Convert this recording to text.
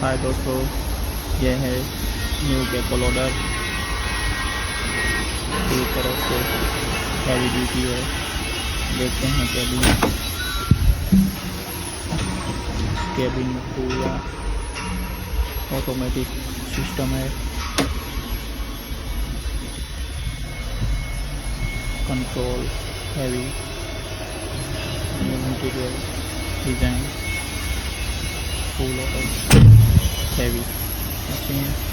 हाय दोस्तों, यह है न्यू कैपल ऑर्डर। पूरी तरह से हैवी ड्यूटी है। देखते हैं कैबिन में पूरा ऑटोमेटिक सिस्टम है। Control heavy, new material design, full auto heavy machine.